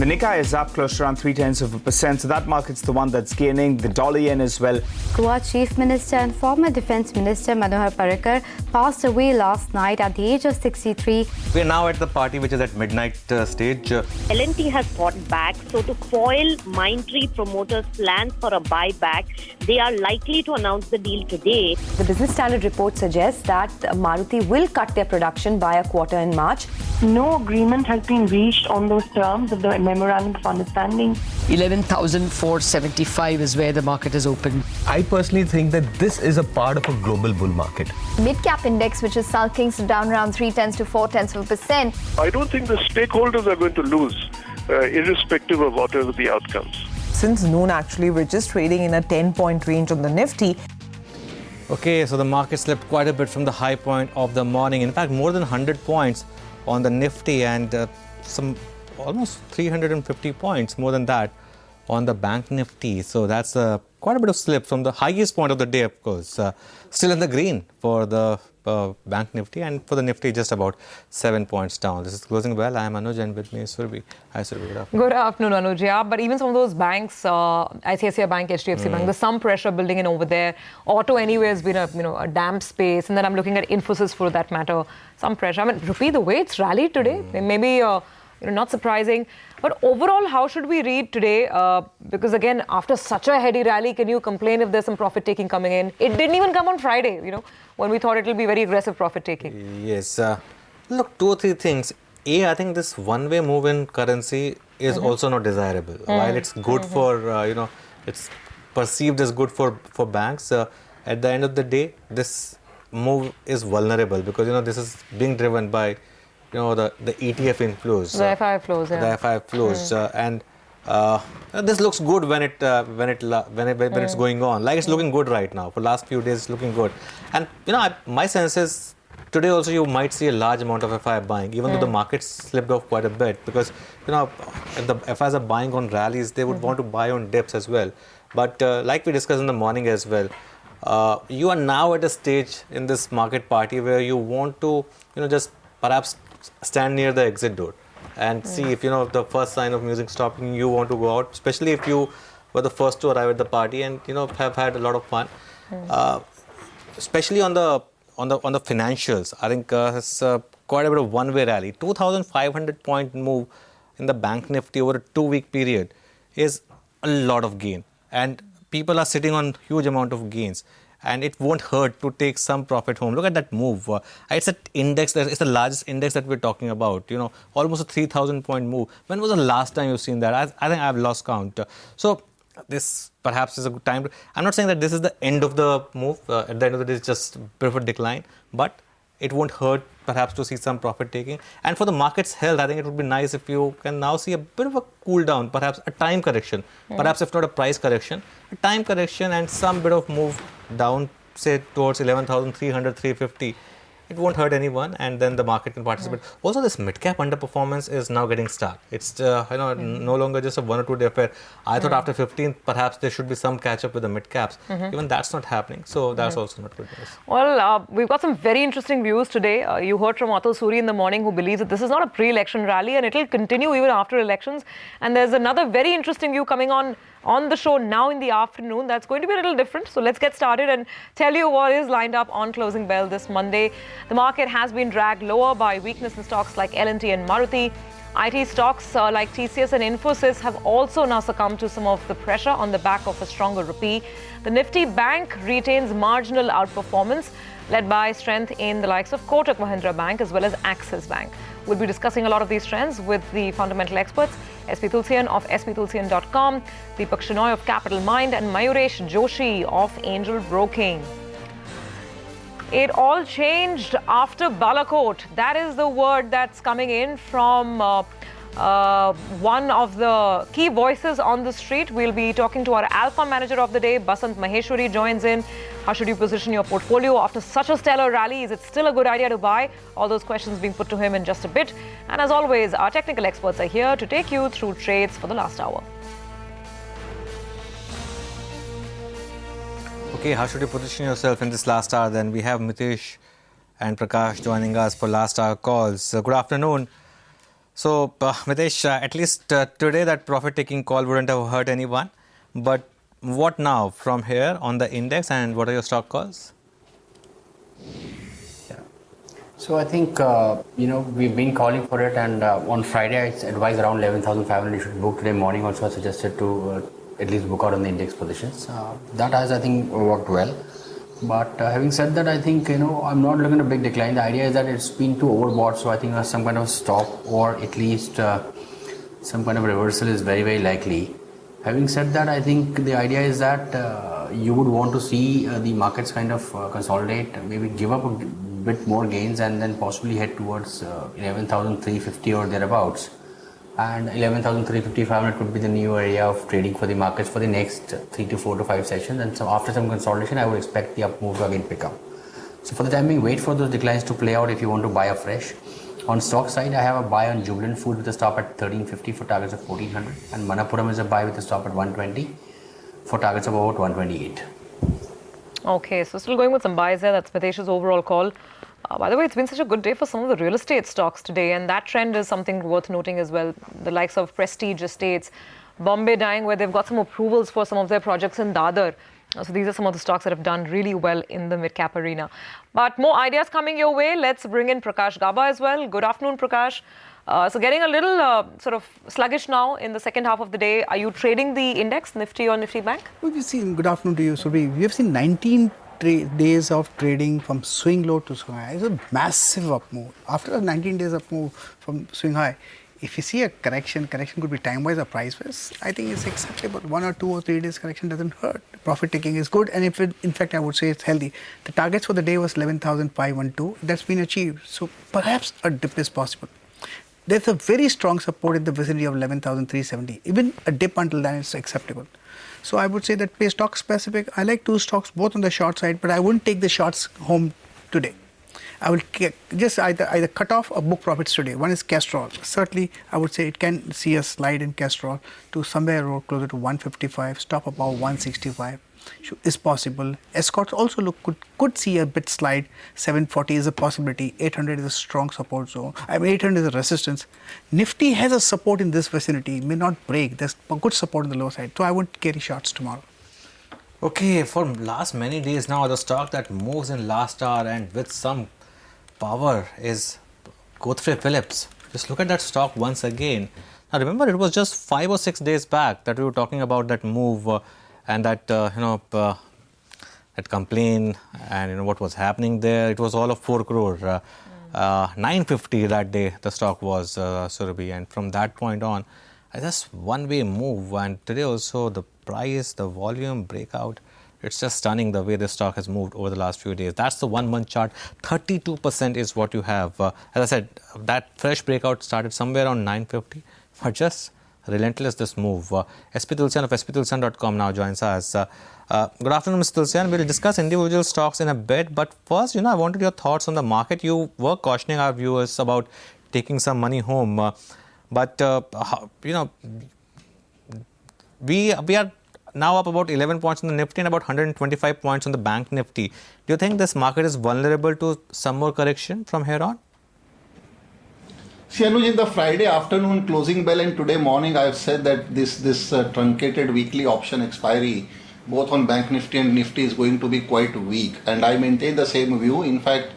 Nikkei is up close to around 0.3%, so that market's the one that's gaining. The dollar yen as well. Goa Chief Minister and former Defence Minister Manohar Parrikar passed away last night at the age of 63. We're now at the party which is at midnight stage. L&T has bought back, so to foil Mindtree promoters' plans for a buyback, they are likely to announce the deal today. The Business Standard report suggests that Maruti will cut their production by a quarter in March. No agreement has been reached on those terms of the memorandum of understanding. 11,475 is where the market is open. I personally think that this is a part of a global bull market. Mid-cap index, which is sulking, so down around 0.3 to 0.4%. I don't think the stakeholders are going to lose, irrespective of whatever the outcomes. Since noon, actually, we're just trading in a 10-point range on the Nifty. Okay, so the market slipped quite a bit from the high point of the morning. In fact, more than 100 points on the Nifty and some almost 350 points, more than that, on the Bank Nifty. So that's quite a bit of slip from the highest point of the day, of course. Still in the green for the Bank Nifty, and for the Nifty just about 7 points down. This is closing well. I am Anuj, and with me is Surabhi. Hi Surabhi, good afternoon. Good afternoon, Anuj. Yeah, but even some of those banks, ICICI Bank, HDFC Bank, there's some pressure building in over there. Auto anyway has been a damp space, and then I'm looking at Infosys for that matter. Some pressure. I mean, Rupee, the way it's rallied today, maybe not surprising. But overall, how should we read today? Because again, after such a heady rally, can you complain if there's some profit taking coming in? It didn't even come on Friday, when we thought it will be very aggressive profit taking. Yes. Look, 2 or 3 things. I think this one-way move in currency is also not desirable. While it's good for, it's perceived as good for banks, at the end of the day, this move is vulnerable because, this is being driven by the ETF inflows. The FI flows, yeah. The FI flows. And this looks good when it's going on. Like it's looking good right now. For last few days, it's looking good. And, my sense is today also you might see a large amount of FI buying, even though the market slipped off quite a bit. Because, if the FIs are buying on rallies, they would want to buy on dips as well. But like we discussed in the morning as well, you are now at a stage in this market party where you want to, just perhaps stand near the exit door and see if the first sign of music stopping, you want to go out, especially if you were the first to arrive at the party and have had a lot of fun, especially on the financials. I think it's quite a bit of one-way rally. 2,500 point move in the Bank Nifty over a 2-week period is a lot of gain, and people are sitting on huge amount of gains. And it won't hurt to take some profit home. Look at that move. It's an index. It's the largest index that we're talking about. Almost a 3,000 point move. When was the last time you've seen that? I think I've lost count. So this perhaps is a good time to. I'm not saying that this is the end of the move. At the end of the day, it's just a bit of a decline. But it won't hurt perhaps to see some profit taking. And for the market's health, I think it would be nice if you can now see a bit of a cool down, perhaps a time correction, perhaps if not a price correction, a time correction and some bit of move down, say towards 11,300, 350. It won't hurt anyone, and then the market can participate. Also, this mid-cap underperformance is now getting stuck. It's no longer just a 1 or 2 day affair. I thought after 15th, perhaps there should be some catch-up with the mid-caps. Even that's not happening, so that's also not good news. Well, we've got some very interesting views today. You heard from Atul Suri in the morning, who believes that this is not a pre-election rally and it will continue even after elections. And there's another very interesting view coming on the show now in the afternoon. That's going to be a little different. So let's get started and tell you what is lined up on closing bell this Monday. The market has been dragged lower by weakness in stocks like L&T and Maruti. IT stocks like TCS and Infosys have also now succumbed to some of the pressure on the back of a stronger rupee. The Nifty Bank retains marginal outperformance, led by strength in the likes of Kotak Mahindra Bank as well as Axis Bank. We'll be discussing a lot of these trends with the fundamental experts, SP Tulsian of sptulsian.com, Deepak Shenoy of Capital Mind, and Mayuresh Joshi of Angel Broking. It all changed after Balakot. That is the word that's coming in from one of the key voices on the street. We'll be talking to our Alpha Manager of the day, Basant Maheshwari, joins in. How should you position your portfolio after such a stellar rally? Is it still a good idea to buy? All those questions being put to him in just a bit. And as always, our technical experts are here to take you through trades for the last hour. Okay, how should you position yourself in this last hour? Then we have Mitesh and Prakash joining us for last hour calls. Good afternoon. So, Mitesh, at least today that profit-taking call wouldn't have hurt anyone. But what now from here on the index, and what are your stock calls? So I think, we've been calling for it, and on Friday I advised around 11,500 you should book. Today morning also I suggested to at least book out on the index positions. That has, I think, worked well. But having said that, I think, I'm not looking at a big decline. The idea is that it's been too overbought, so I think some kind of stop or at least some kind of reversal is very, very likely. Having said that, I think the idea is that you would want to see the markets kind of consolidate, maybe give up a bit more gains and then possibly head towards 11,350 or thereabouts. And 11,350-500 could be the new area of trading for the markets for the next 3 to 4 to 5 sessions. And so after some consolidation, I would expect the up move to again pick up. So for the time being, wait for those declines to play out if you want to buy afresh. On stock side, I have a buy on Jubilant Food with a stop at 1350 for targets of 1400, and Manappuram is a buy with a stop at 120 for targets of about 128. Okay, so still going with some buys there. That's Mitesh's overall call. By the way, it's been such a good day for some of the real estate stocks today, and that trend is something worth noting as well. The likes of Prestige Estates, Bombay Dyeing, where they've got some approvals for some of their projects in Dadar. So these are some of the stocks that have done really well in the mid-cap arena. But more ideas coming your way. Let's bring in Prakash Gaba as well. Good afternoon, Prakash. So getting a little sort of sluggish now in the second half of the day. Are you trading the index, Nifty or Nifty Bank? We've seen, good afternoon to you, Surabhi. We have seen 19 days of trading from swing low to swing high. It's a massive up move. After 19 days up move from swing high, if you see a correction could be time-wise or price-wise. I think it's acceptable. 1 or 2 or 3 days correction doesn't hurt. Profit taking is good, and if it, in fact, I would say it's healthy. The targets for the day was 11,512. That's been achieved. So perhaps a dip is possible. There's a very strong support in the vicinity of 11,370. Even a dip until then is acceptable. So I would say that play stock specific. I like 2 stocks both on the short side, but I wouldn't take the shorts home today. I will just either cut off or book profits today. One is Castrol. Certainly, I would say it can see a slide in Castrol to somewhere closer to 155, stop about 165 is possible. Escorts also could see a bit slide. 740 is a possibility. 800 is a strong support zone. 800 is a resistance. Nifty has a support in this vicinity. May not break. There's a good support on the low side. So I won't carry shorts tomorrow. Okay, for last many days now, the stock that moves in last hour and with some power is Godfrey Phillips. Just look at that stock once again. Now remember, it was just 5 or 6 days back that we were talking about that move and that that complaint and what was happening there. It was all of 4 crore. 950 that day the stock was, Surabhi, and from that point on, just one-way move. And today also the price, the volume breakout. It's just stunning the way the stock has moved over the last few days. That's the 1-month chart. 32% is what you have. As I said, that fresh breakout started somewhere around 950, but just relentless this move. SP Tulsian of sptulsian.com now joins us. Good afternoon, Mr. Tulsian. We'll discuss individual stocks in a bit, but first, I wanted your thoughts on the market. You were cautioning our viewers about taking some money home, but we are now up about 11 points on the Nifty and about 125 points on the Bank Nifty. Do you think this market is vulnerable to some more correction from here on? See, Anuj, in the Friday afternoon closing bell and today morning, I have said that this truncated weekly option expiry, both on Bank Nifty and Nifty, is going to be quite weak. And I maintain the same view. In fact,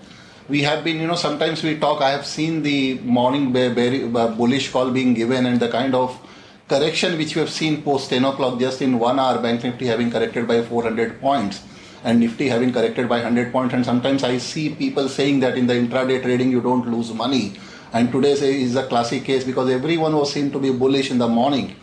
we have been, sometimes we talk, I have seen the morning bullish call being given and the kind of correction which we have seen post 10 o'clock, just in 1 hour, Bank Nifty having corrected by 400 points and Nifty having corrected by 100 points. And sometimes I see people saying that in the intraday trading you don't lose money. And today is a classic case because everyone was seen to be bullish in the morning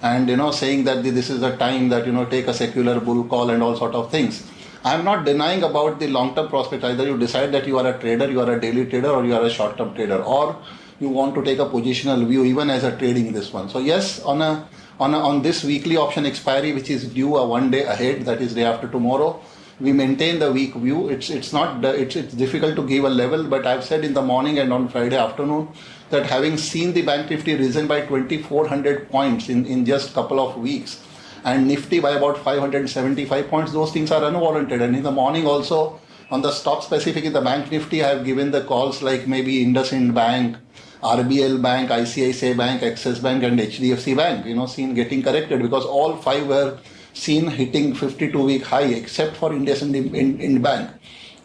and saying that this is a time that take a secular bull call and all sort of things. I am not denying about the long-term prospect. Either you decide that you are a trader, you are a daily trader, or you are a short-term trader, or you want to take a positional view even as a trading this one. So yes, on this weekly option expiry, which is due 1 day ahead, that is day after tomorrow, we maintain the weak view. It's difficult to give a level, but I've said in the morning and on Friday afternoon that having seen the Bank Nifty risen by 2,400 points in just a couple of weeks and Nifty by about 575 points, those things are unwarranted. And in the morning also, on the stock specific in the Bank Nifty, I have given the calls like maybe IndusInd Bank, RBL Bank, ICICI Bank, Axis Bank and HDFC Bank, seen getting corrected because all 5 were seen hitting 52-week high except for IndusInd Bank.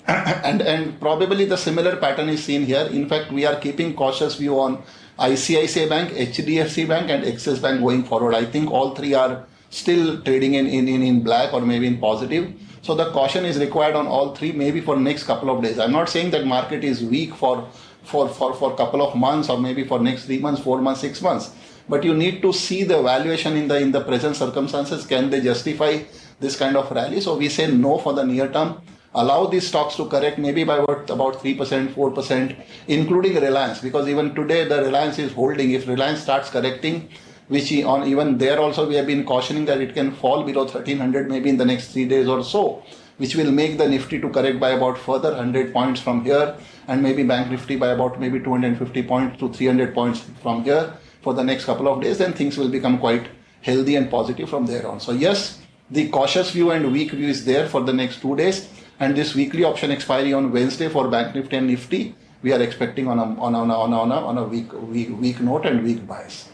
and probably the similar pattern is seen here. In fact, we are keeping cautious view on ICICI Bank, HDFC Bank and Axis Bank going forward. I think all 3 are still trading in black or maybe in positive. So the caution is required on all 3 maybe for next couple of days. I'm not saying that market is weak for couple of months or maybe for next 3 months, 4 months, 6 months. But you need to see the valuation in the present circumstances. Can they justify this kind of rally? So we say no for the near term. Allow these stocks to correct maybe by about 3%, 4%, including Reliance, because even today the Reliance is holding. If Reliance starts correcting, which even there also we have been cautioning that it can fall below 1300 maybe in the next 3 days or so, which will make the Nifty to correct by about further 100 points from here, and maybe Bank Nifty by about maybe 250 points to 300 points from here for the next couple of days. Then things will become quite healthy and positive from there on. So yes, the cautious view and weak view is there for the next 2 days, and this weekly option expiry on Wednesday for Bank Nifty and Nifty we are expecting on a weak note and weak bias.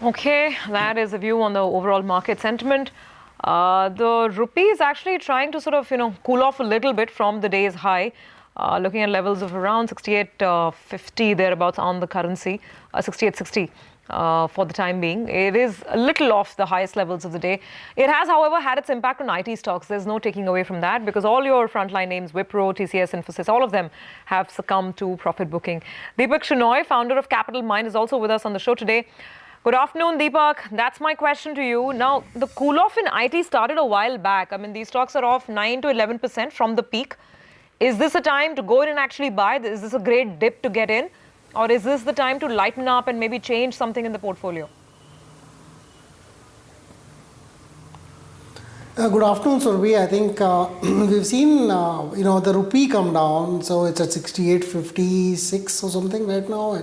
Okay, that is a view on the overall market sentiment. The rupee is actually trying to sort of, cool off a little bit from the day's high. Looking at levels of around 68.50 thereabouts on the currency, 68.60 for the time being. It is a little off the highest levels of the day. It has, however, had its impact on IT stocks. There's no taking away from that because all your frontline names, Wipro, TCS, Infosys, all of them have succumbed to profit booking. Deepak Shenoy, founder of Capital Mind, is also with us on the show today. Good afternoon, Deepak. That's my question to you. Now, the cool-off in IT started a while back. I mean, these stocks are off 9 to 11% from the peak. Is this a time to go in and actually buy? Is this a great dip to get in? Or is this the time to lighten up and maybe change something in the portfolio? Good afternoon, Surabhi. I think we've seen, the rupee come down. So it's at 68.56 or something right now.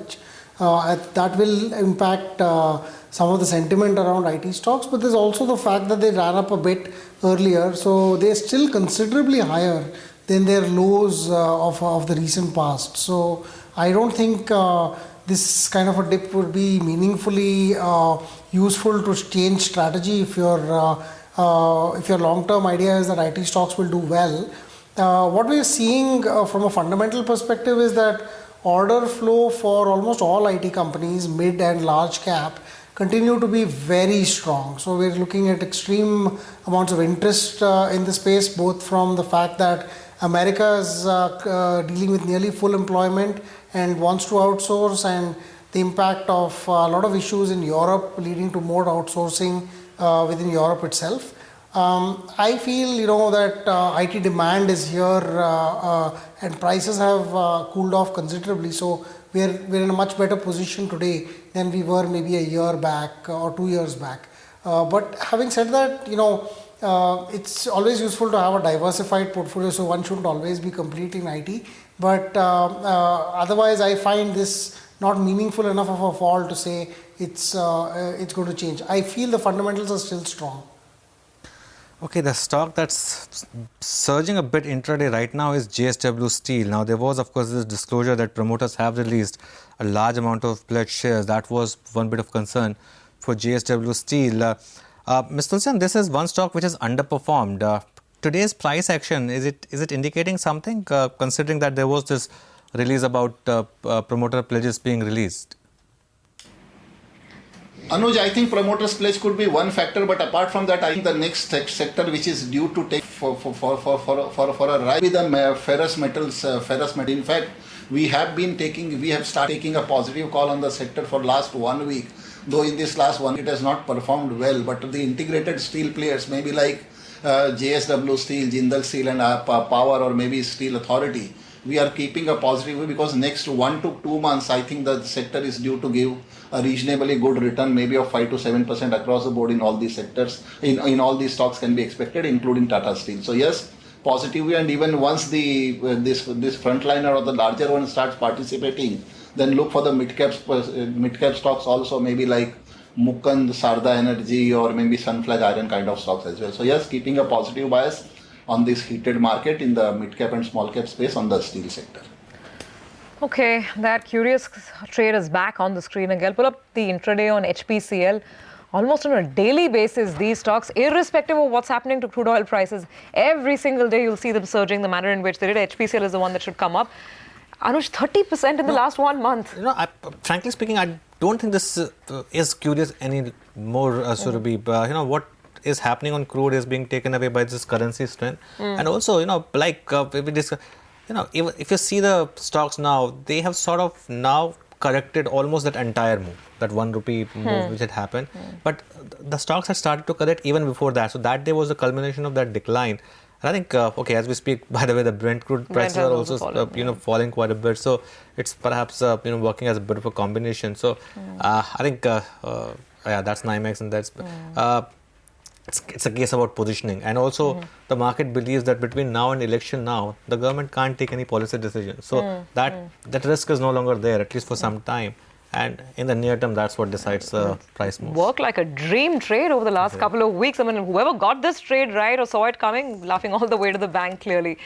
That will impact some of the sentiment around IT stocks. But there's also the fact that they ran up a bit earlier. So they're still considerably higher than their lows of the recent past. So I don't think this kind of a dip would be meaningfully useful to change strategy if your long-term idea is that IT stocks will do well. What we are seeing from a fundamental perspective is that order flow for almost all IT companies, mid and large cap, continue to be very strong. So we're looking at extreme amounts of interest in the space, both from the fact that America is dealing with nearly full employment and wants to outsource, and the impact of a lot of issues in Europe leading to more outsourcing within Europe itself. I feel, that IT demand is here and prices have cooled off considerably. So we're in a much better position today than we were maybe a year back or 2 years back. But having said that, it's always useful to have a diversified portfolio, so one shouldn't always be complete in IT. But otherwise, I find this not meaningful enough of a fall to say it's going to change. I feel the fundamentals are still strong. Okay, the stock that's surging a bit intraday right now is JSW Steel. Now, there was, of course, this disclosure that promoters have released a large amount of pledged shares. That was one bit of concern for JSW Steel. Mr. Tulsian, this is one stock which has underperformed. Today's price action, is it indicating something, considering that there was this release about promoter pledges being released? Anuj, I think promoters pledge could be one factor, but apart from that, I think the next sector which is due to take for a ride with the ferrous metals. In fact, we have started taking a positive call on the sector for last 1 week. Though in this last one, it has not performed well, but the integrated steel players, maybe like JSW Steel, Jindal Steel and Power, or maybe Steel Authority, we are keeping a positive view because next 1 to 2 months, I think the sector is due to give a reasonably good return, maybe of 5 to 7% across the board in all these sectors. In all these stocks can be expected, including Tata Steel. So yes, positive view, and even once this frontliner or the larger one starts participating, then look for the mid-cap stocks also, maybe like Mukund, Sarda Energy, or maybe Sunflag Iron kind of stocks as well. So yes, keeping a positive bias on this heated market in the mid-cap and small-cap space on the steel sector. Okay, that curious trade is back on the screen again. Pull up the intraday on HPCL. Almost on a daily basis, these stocks, irrespective of what's happening to crude oil prices, every single day you'll see them surging the manner in which they did. HPCL is the one that should come up. Anush, 30% in the last 1 month. Frankly speaking, I don't think this is curious anymore, Surabhi. What is happening on crude is being taken away by this currency strength. And also, if you see the stocks now, they have sort of now corrected almost that entire move, that 1 rupee move which had happened. But the stocks had started to correct even before that. So that day was the culmination of that decline. And I think, as we speak, by the way, the Brent crude prices are also falling quite a bit. So it's perhaps working as a bit of a combination. So I think that's NYMEX, and that's it's a case about positioning. And also the market believes that between now and election now, the government can't take any policy decisions. So that risk is no longer there, at least for some time. And in the near term, that's what decides the price move. Worked like a dream trade over the last couple of weeks. I mean, whoever got this trade right or saw it coming, laughing all the way to the bank, clearly.